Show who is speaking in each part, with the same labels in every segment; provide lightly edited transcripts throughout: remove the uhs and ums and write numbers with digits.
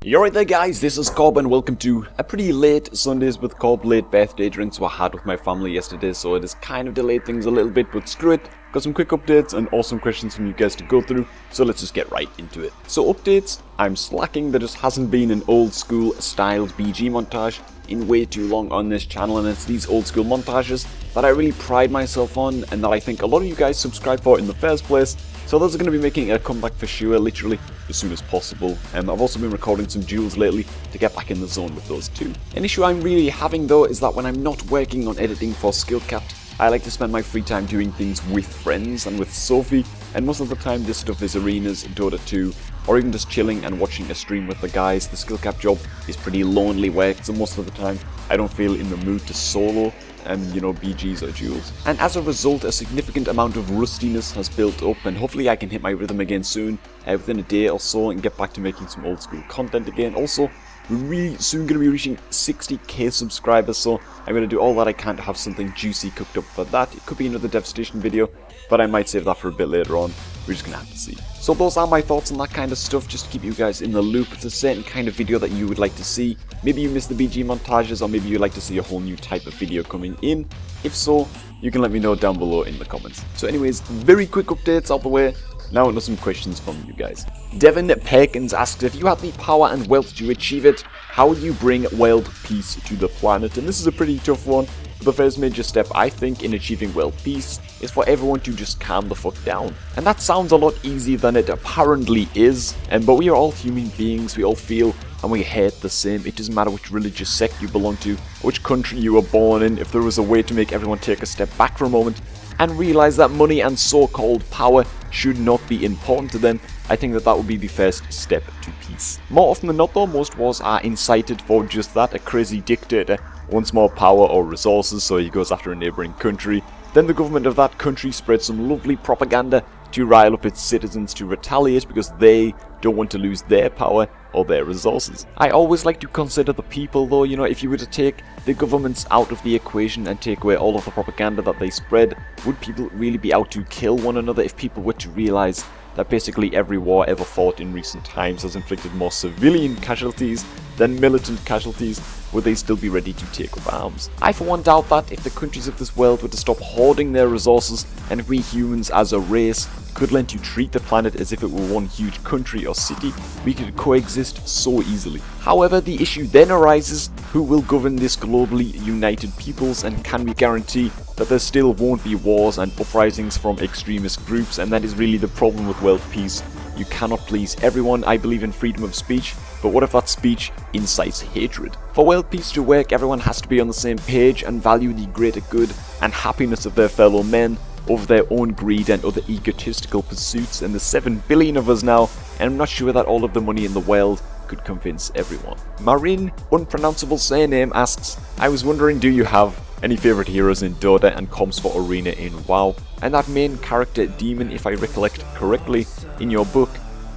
Speaker 1: You're right there guys, this is Cobb and welcome to a pretty late Sundays with Cobb late birthday drinks I had with my family yesterday, so it has kind of delayed things a little bit, but screw it. Got some quick updates and awesome questions from you guys to go through, so let's just get right into it. So updates, I'm slacking. There just hasn't been an old school styled BG montage in way too long on this channel, and it's these old school montages that I really pride myself on and that I think a lot of you guys subscribe for in the first place. So those are going to be making a comeback for sure, literally as soon as possible. I've also been recording some duels lately to get back in the zone with those too. An issue I'm really having though is that when I'm not working on editing for Skillcapped, I like to spend my free time doing things with friends and with Sophie, and most of the time this stuff is arenas, Dota 2, or even just chilling and watching a stream with the guys. The Skillcapped job is pretty lonely work, so most of the time I don't feel in the mood to solo BGs or duels. And as a result, a significant amount of rustiness has built up, and hopefully I can hit my rhythm again soon, within a day or so, and get back to making some old school content again. Also, we're really soon going to be reaching 60k subscribers, so I'm going to do all that I can to have something juicy cooked up for that. It could be another Devastation video, but I might save that for a bit later on. We're just going to have to see. So those are my thoughts on that kind of stuff, just to keep you guys in the loop. If there's a certain kind of video that you would like to see, maybe you missed the BG montages, or maybe you'd like to see a whole new type of video coming in. If so, you can let me know down below in the comments. So anyways, very quick updates out the way. Now into some questions from you guys. Devin Perkins asked, if you had the power and wealth to achieve it, how would you bring world peace to the planet? And this is a pretty tough one. But the first major step, I think, in achieving world peace is for everyone to just calm the fuck down. And that sounds a lot easier than it apparently is, but we are all human beings, we all feel and we hate the same. It doesn't matter which religious sect you belong to, which country you were born in. If there was a way to make everyone take a step back for a moment and realize that money and so-called power should not be important to them, I think that would be the first step to peace. More often than not though, most wars are incited for just that. A crazy dictator wants more power or resources, so he goes after a neighbouring country. Then the government of that country spreads some lovely propaganda to rile up its citizens to retaliate because they don't want to lose their power or their resources. I always like to consider the people though. If you were to take the governments out of the equation and take away all of the propaganda that they spread, would people really be out to kill one another if people were to realize that basically every war ever fought in recent times has inflicted more civilian casualties than militant casualties? Would they still be ready to take up arms? I for one doubt that if the countries of this world were to stop hoarding their resources, and if we humans as a race could learn to treat the planet as if it were one huge country or city, we could coexist so easily. However, the issue then arises, who will govern this globally united peoples, and can we guarantee that there still won't be wars and uprisings from extremist groups? And that is really the problem with world peace. You cannot please everyone. I believe in freedom of speech, but what if that speech incites hatred? For world peace to work, everyone has to be on the same page and value the greater good and happiness of their fellow men over their own greed and other egotistical pursuits. And there's 7 billion of us now, and I'm not sure that all of the money in the world could convince everyone. Marin, unpronounceable surname, asks, I was wondering, do you have any favourite heroes in Dota and comps for Arena in WoW? And that main character, Demon, if I recollect correctly, in your book,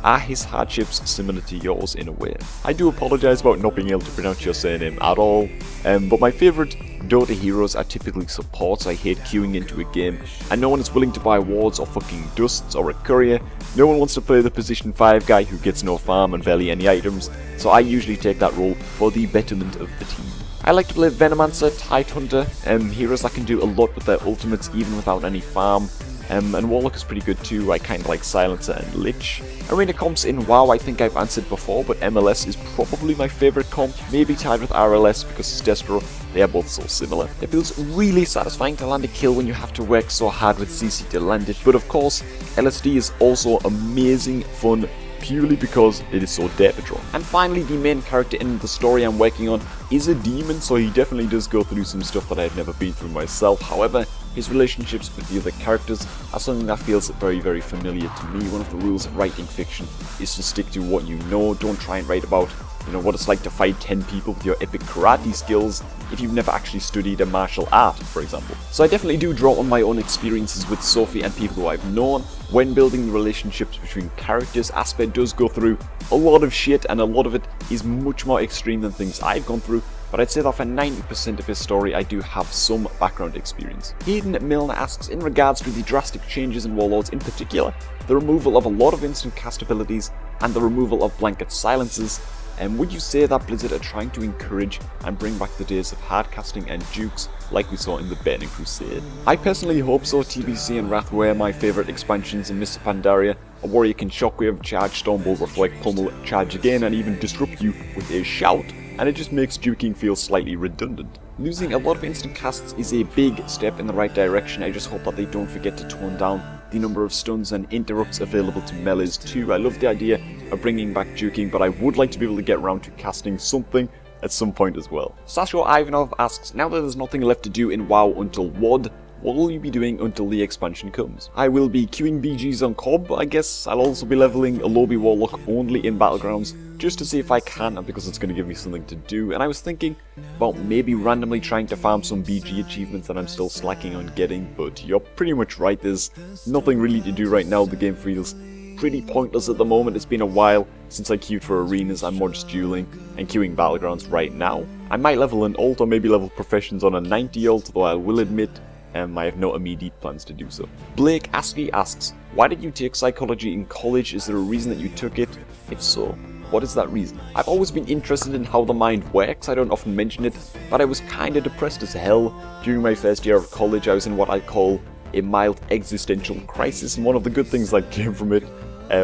Speaker 1: are his hardships similar to yours in a way? I do apologise about not being able to pronounce your surname at all, but my favourite Dota heroes are typically supports. I hate queuing into a game, and no one is willing to buy wards or fucking dusts or a courier. No one wants to play the position 5 guy who gets no farm and barely any items, so I usually take that role for the betterment of the team. I like to play Venomancer, Tidehunter, heroes that can do a lot with their ultimates even without any farm. And Warlock is pretty good too. I kinda like Silencer and Lich. Arena comps in WoW I think I've answered before, but MLS is probably my favourite comp, maybe tied with RLS because it's Destro. They are both so similar. It feels really satisfying to land a kill when you have to work so hard with CC to land it, but of course LSD is also amazing fun purely because it is so Derpatron. And finally, the main character in the story I'm working on is a demon, so he definitely does go through some stuff that I've never been through myself. However, his relationships with the other characters are something that feels very, very familiar to me. One of the rules of writing fiction is to stick to what you know. Don't try and write about what it's like to fight 10 people with your epic karate skills if you've never actually studied a martial art, for example. So I definitely do draw on my own experiences with Sophie and people who I've known. When building the relationships between characters, Asper does go through a lot of shit, and a lot of it is much more extreme than things I've gone through, but I'd say that for 90% of his story I do have some background experience. Hayden Milner asks, in regards to the drastic changes in Warlords in particular, the removal of a lot of instant cast abilities and the removal of blanket silences, And would you say that Blizzard are trying to encourage and bring back the days of hard casting and jukes like we saw in the Burning Crusade? I personally hope so. TBC and Wrath were my favourite expansions in Mr. Pandaria. A warrior can shockwave, charge, stormbolt, reflect, pummel, charge again, and even disrupt you with a shout, and it just makes juking feel slightly redundant. Losing a lot of instant casts is a big step in the right direction. I just hope that they don't forget to tone down the number of stuns and interrupts available to melees too. I love the idea of bringing back juking, but I would like to be able to get around to casting something at some point as well. Sasho Ivanov asks, now that there's nothing left to do in WoW until WoD, what will you be doing until the expansion comes? I will be queuing BGs on Cob, I guess. I'll also be leveling a Lobby Warlock only in Battlegrounds, just to see if I can, because it's going to give me something to do. And I was thinking about maybe randomly trying to farm some BG achievements that I'm still slacking on getting, but you're pretty much right, there's nothing really to do right now. The game feels pretty pointless at the moment. It's been a while since I queued for arenas. I'm more just dueling and queuing Battlegrounds right now. I might level an ult or maybe level professions on a 90 ult, though I will admit I have no immediate plans to do so. Blake Askey asks, why did you take psychology in college? Is there a reason that you took it? If so, what is that reason? I've always been interested in how the mind works. I don't often mention it, but I was kinda depressed as hell. During my first year of college, I was in what I call a mild existential crisis, and one of the good things that came from it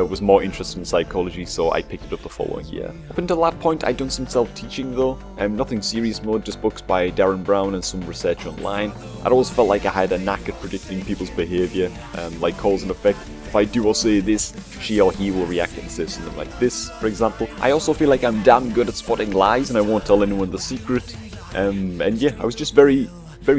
Speaker 1: was more interest in psychology, so I picked it up the following year. Up until that point, I'd done some self-teaching though, nothing serious mode, just books by Darren Brown and some research online. I'd always felt like I had a knack at predicting people's behaviour, like cause and effect. If I do or say this, she or he will react and say something like this, for example. I also feel like I'm damn good at spotting lies and I won't tell anyone the secret. And yeah, I was just very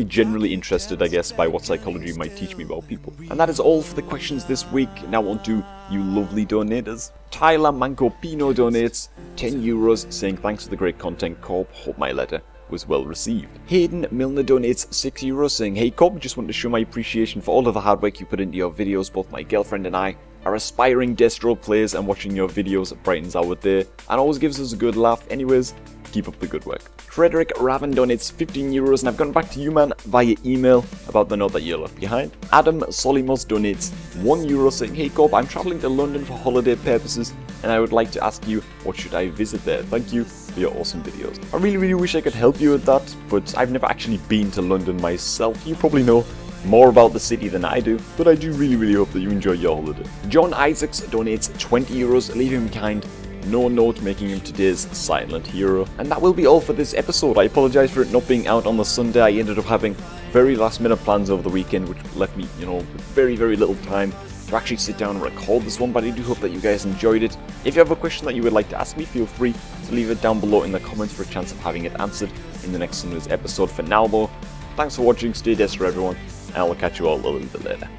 Speaker 1: generally interested, I guess, by what psychology might teach me about people. And that is all for the questions this week. Now on to you lovely donators. Tyler Mancopino donates €10 saying thanks for the great content, Corb. Hope my letter was well received. Hayden Milner donates €6 saying, hey Corb, just want to show my appreciation for all of the hard work you put into your videos. Both my girlfriend and I are aspiring Destro players, and watching your videos brightens our day and always gives us a good laugh. Anyways, keep up the good work. Frederick Raven donates €15 and I've gone back to you, man, via email about the note that you left behind. Adam Solimos donates €1 saying, hey Corb, I'm travelling to London for holiday purposes and I would like to ask you, what should I visit there? Thank you for your awesome videos. I really wish I could help you with that, but I've never actually been to London myself. You probably know more about the city than I do, but I do really hope that you enjoy your holiday. John Isaacs donates €20, leave him kind. No note, making him today's silent hero. And that will be all for this episode. I apologise for it not being out on the Sunday. I ended up having very last minute plans over the weekend, which left me, with very little time to actually sit down and record this one, but I do hope that you guys enjoyed it. If you have a question that you would like to ask me, feel free to leave it down below in the comments for a chance of having it answered in the next Sunday's episode. For now though, thanks for watching, stay Destro everyone, and I will catch you all a little bit later.